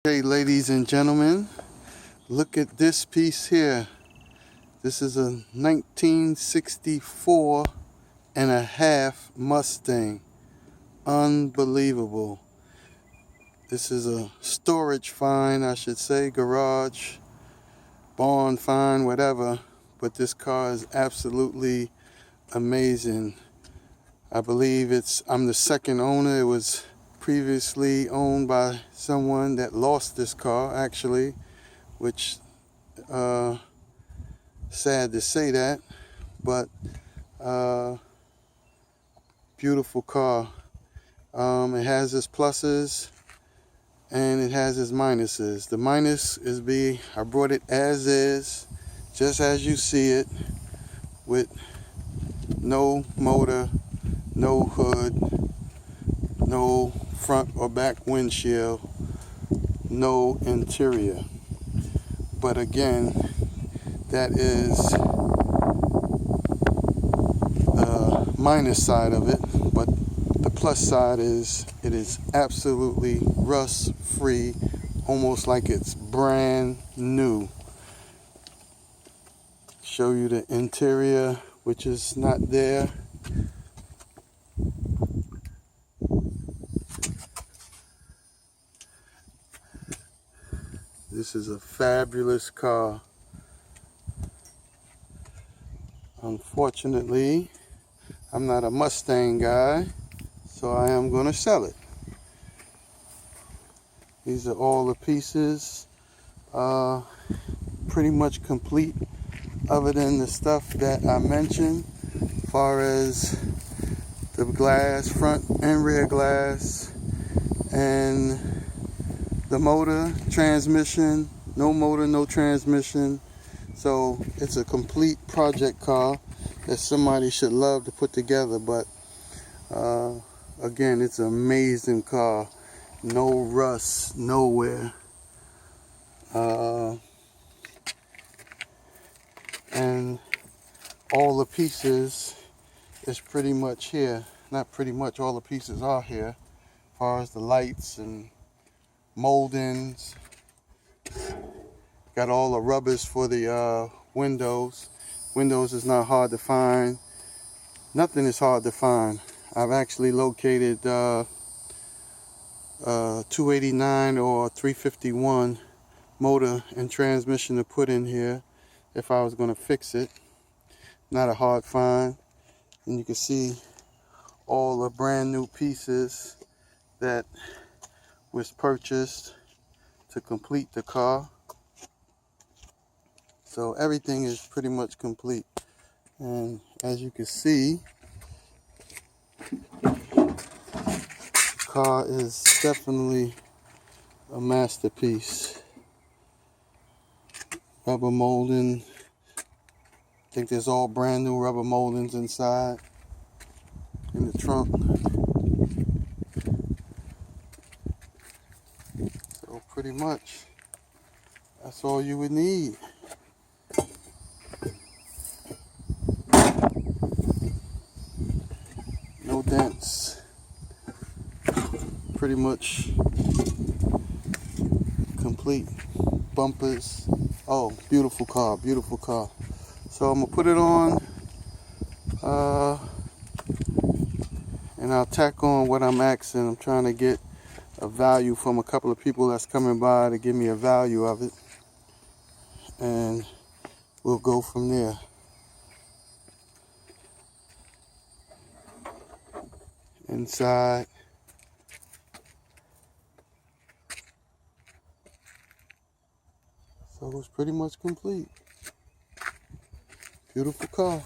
Okay, ladies and gentlemen, look at this piece here. This is a 1964 and a half Mustang. Unbelievable. This is a storage find, I should say, garage, barn find, whatever. But this car is absolutely amazing. I believe I'm the second owner. It was previously owned by someone that lost this car, actually, which sad to say that, but beautiful car. It has its pluses and it has its minuses. The minus is I brought it as is, just as you see it, with no motor, no hood, no front or back windshield, no interior. But again, that is the minus side of it. But the plus side is it is absolutely rust free, almost like it's brand new. Show you the interior, which is not there. This is a fabulous car. Unfortunately, I'm not a Mustang guy, so I am going to sell it. These are all the pieces, pretty much complete, other than the stuff that I mentioned, as far as the glass, front and rear glass, and the motor, transmission. No motor, no transmission. So it's a complete project car that somebody should love to put together. But again, it's an amazing car. No rust nowhere. And all the pieces is pretty much here. Not pretty much, all the pieces are here, as far as the lights and moldings. Got all the rubbers for the windows. Windows is not hard to find. Nothing is hard to find. I've actually located 289 or 351 motor and transmission to put in here if I was going to fix it. Not a hard find. And you can see all the brand new pieces that was purchased to complete the car. So everything is pretty much complete. And as you can see, the car is definitely a masterpiece. Rubber molding. I think there's all brand new rubber moldings inside, in the trunk. So pretty much, that's all you would need. No dents. Pretty much complete. Bumpers. Oh, beautiful car, beautiful car. So I'm gonna put it on and I'll tack on what I'm asking. I'm trying to get a value from a couple of people that's coming by to give me a value of it, and we'll go from there. Inside, so it's pretty much complete. Beautiful car.